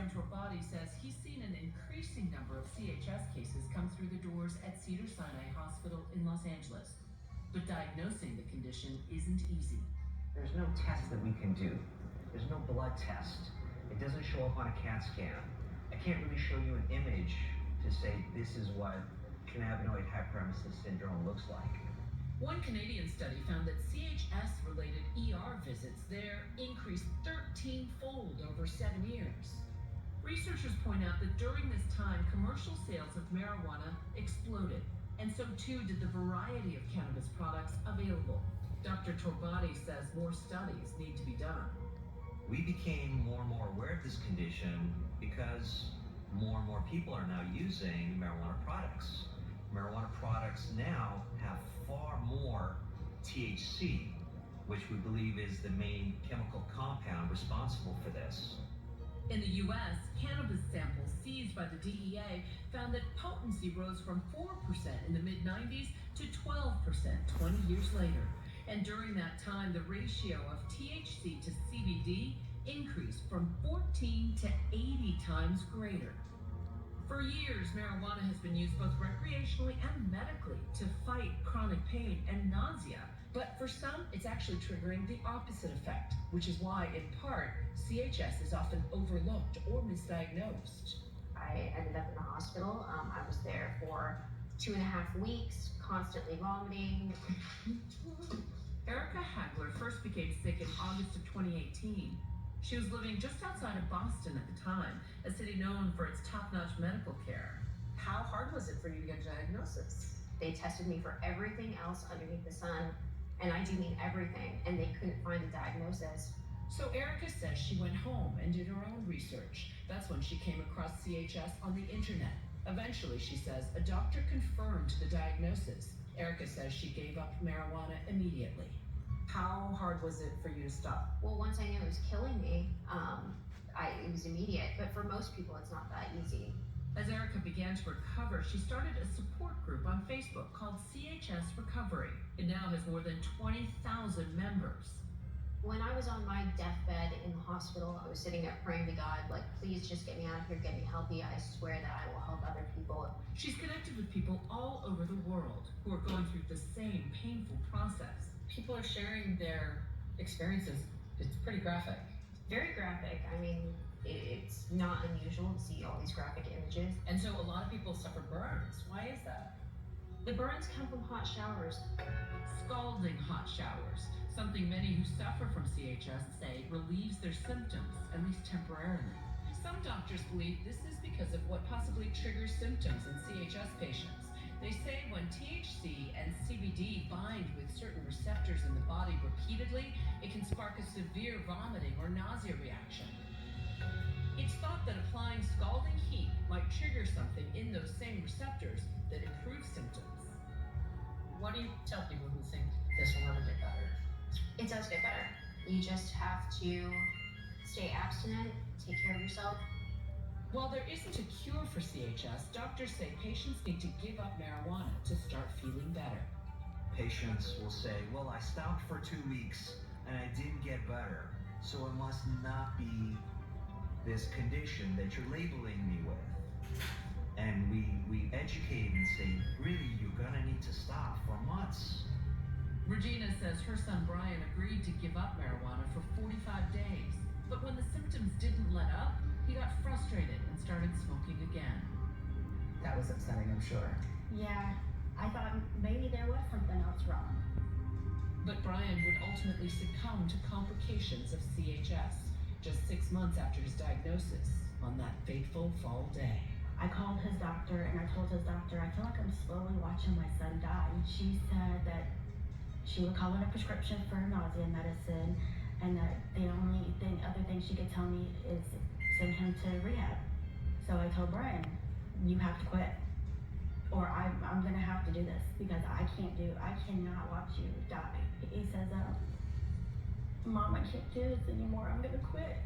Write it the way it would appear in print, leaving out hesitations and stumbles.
Brian Torbati says he's seen an increasing number of CHS cases come through the doors at Cedars-Sinai Hospital in Los Angeles. But diagnosing the condition isn't easy. There's no test that we can do. There's no blood test. It doesn't show up on a CAT scan. I can't really show you an image to say this is what cannabinoid hyperemesis syndrome looks like. One Canadian study found that CHS-related ER visits there increased 13-fold over 7 years. Researchers point out that during this time, commercial sales of marijuana exploded, and so too did the variety of cannabis products available. Dr. Torbati says more studies need to be done. We became more and more aware of this condition because more and more people are now using marijuana products. Marijuana products now have far more THC, which we believe is the main chemical compound responsible for this. In the U.S., cannabis samples seized by the DEA found that potency rose from 4% in the mid-90s to 12% 20 years later. And during that time, the ratio of THC to CBD increased from 14 to 80 times greater. For years, marijuana has been used both recreationally and medically to fight chronic pain and nausea. But for some, it's actually triggering the opposite effect, which is why, in part, CHS is often overlooked or misdiagnosed. I ended up in the hospital. I was there for 2.5 weeks, constantly vomiting. Erica Hagler first became sick in August of 2018. She was living just outside of Boston at the time, a city known for its top-notch medical care. How hard was it for you to get a diagnosis? They tested me for everything else underneath the sun, and I do mean everything, and they couldn't find a diagnosis. So Erica says she went home and did her own research. That's when she came across CHS on the internet. Eventually, she says, a doctor confirmed the diagnosis. Erica says she gave up marijuana immediately. How hard was it for you to stop? Well, once I knew it was killing me, it was immediate. But for most people, it's not that easy. As Erica began to recover, she started a support group on Facebook called CHS Recovery. It now has more than 20,000 members. When I was on my deathbed in the hospital, I was sitting there praying to God, like, please just get me out of here, get me healthy. I swear that I will help other people. She's connected with people all over the world who are going through the same painful process. People are sharing their experiences. It's pretty graphic. Very graphic. I mean, it's not unusual to see all these graphic images. And so a lot of people suffer burns. Why is that? The burns come from hot showers. Scalding hot showers, something many who suffer from CHS say relieves their symptoms, at least temporarily. Some doctors believe this is because of what possibly triggers symptoms in CHS patients. They say when THC and CBD bind with certain receptors in the body repeatedly, it can spark a severe vomiting or nausea reaction. It's thought that applying scalding heat might trigger something in those same receptors that improves symptoms. What do you tell people who think this will never get better? It does get better. You just have to stay abstinent, take care of yourself. While there isn't a cure for CHS, doctors say patients need to give up marijuana to start feeling better. Patients will say, well, I stopped for 2 weeks and I didn't get better, so it must not be this condition that you're labeling me with. And we educate and say, really, you're gonna need to stop for months. Regina says her son Brian agreed to give up marijuana for 45 days. But when the symptoms didn't let up, he got frustrated and started smoking again. That was upsetting, I'm sure. Yeah, I thought maybe there was something else wrong. But Brian would ultimately succumb to complications of CHS just 6 months after his diagnosis on that fateful fall day. I called his doctor and I told his doctor, I feel like I'm slowly watching my son die. She said that she would call in a prescription for nausea medicine and that the other thing she could tell me is send him to rehab. So I told Brian, you have to quit or I'm gonna have to do this because I cannot watch you die. He says, Mom, I can't do this anymore, I'm gonna quit.